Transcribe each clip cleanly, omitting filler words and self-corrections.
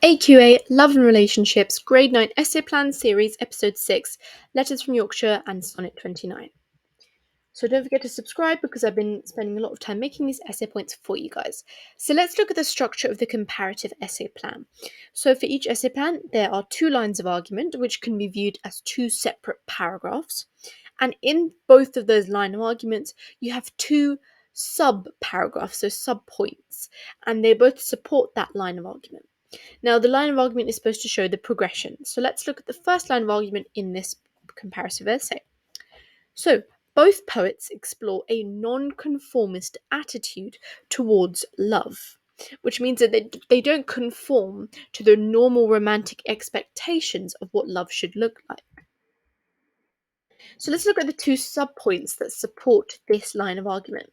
AQA Love and Relationships Grade 9 Essay Plan Series Episode 6 Letters from Yorkshire and Sonnet 29. So don't forget to subscribe because I've been spending a lot of time making these essay points for you guys. So let's look at the structure of the comparative essay plan. So for each essay plan, there are 2 lines of argument which can be viewed as 2 separate paragraphs. And in both of those line of arguments, you have 2 sub-paragraphs, so sub-points, and they both support that line of argument. Now, the line of argument is supposed to show the progression. So let's look at the first line of argument in this comparative essay. So, both poets explore a nonconformist attitude towards love, which means that they don't conform to the normal romantic expectations of what love should look like. So let's look at the 2 subpoints that support this line of argument.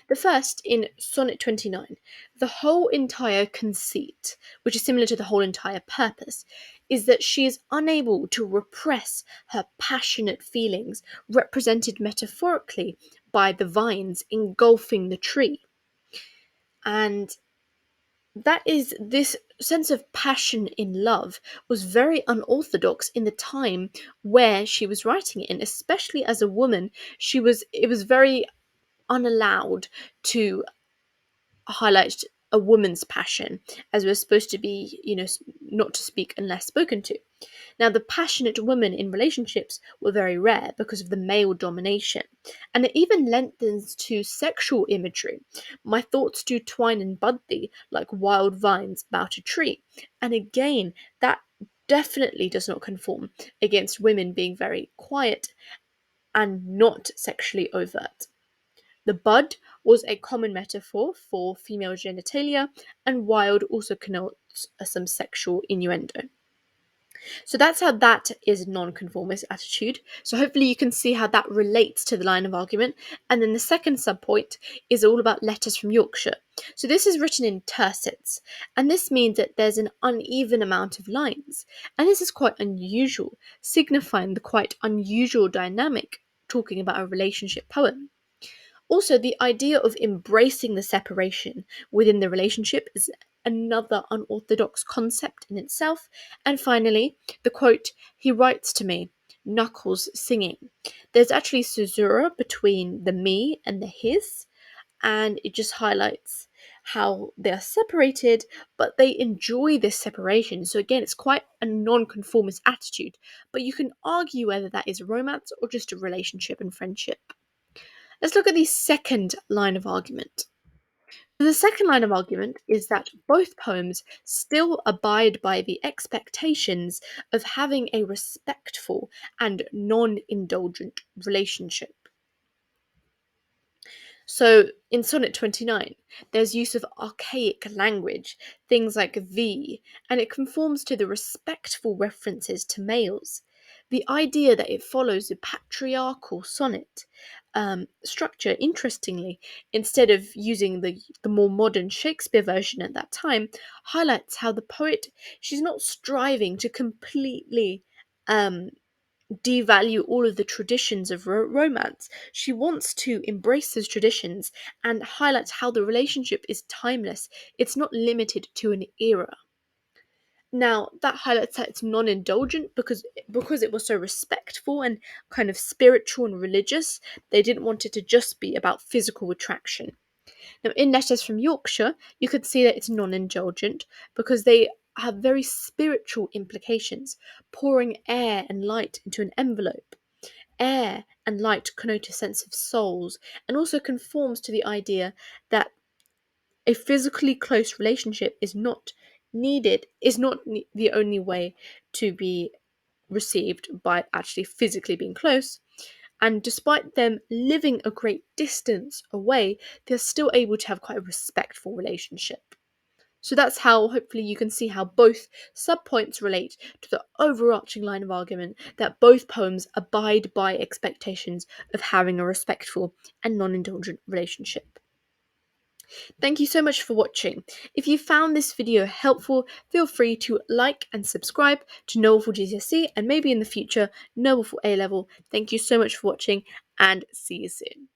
The first, in Sonnet 29, the whole entire conceit, which is similar to the whole entire purpose, is that she is unable to repress her passionate feelings, represented metaphorically by the vines engulfing the tree. And this sense of passion in love was very unorthodox in the time where she was writing it, and especially as a woman, it was very unallowed to highlight a woman's passion, as we're supposed to be, not to speak unless spoken to. Now, the passionate women in relationships were very rare because of the male domination, and it even lengthens to sexual imagery. My thoughts do twine and bud thee like wild vines about a tree. And again, that definitely does not conform against women being very quiet and not sexually overt. The bud was a common metaphor for female genitalia, and wild also connotes some sexual innuendo. So that's how that is non-conformist attitude. So hopefully you can see how that relates to the line of argument. And then the second subpoint is all about letters from Yorkshire. So this is written in tercets, and this means that there's an uneven amount of lines. And this is quite unusual, signifying the quite unusual dynamic talking about a relationship poem. Also, the idea of embracing the separation within the relationship is another unorthodox concept in itself. And finally, the quote, "He writes to me, knuckles singing." There's actually caesura between the me and the his, and it just highlights how they are separated, but they enjoy this separation. So again, it's quite a non-conformist attitude, but you can argue whether that is romance or just a relationship and friendship. Let's look at the second line of argument. The second line of argument is that both poems still abide by the expectations of having a respectful and non-indulgent relationship. So in Sonnet 29, there's use of archaic language, things like thee, and it conforms to the respectful references to males. The idea that it follows the patriarchal sonnet structure, interestingly, instead of using the more modern Shakespeare version at that time, highlights how the poet, she's not striving to completely devalue all of the traditions of romance. She wants to embrace those traditions and highlights how the relationship is timeless. It's not limited to an era. Now, that highlights that it's non-indulgent because it was so respectful and kind of spiritual and religious. They didn't want it to just be about physical attraction. Now, in Letters from Yorkshire, you could see that it's non-indulgent because they have very spiritual implications, pouring air and light into an envelope. Air and light connote a sense of souls and also conforms to the idea that a physically close relationship is not the only way to be received by actually physically being close. And despite them living a great distance away, they're still able to have quite a respectful relationship. So that's how, hopefully, you can see how both subpoints relate to the overarching line of argument that both poems abide by expectations of having a respectful and non-indulgent relationship. Thank you so much for watching. If you found this video helpful, feel free to like and subscribe to Novel for GCSE and maybe in the future Novel for A-Level. Thank you so much for watching and see you soon.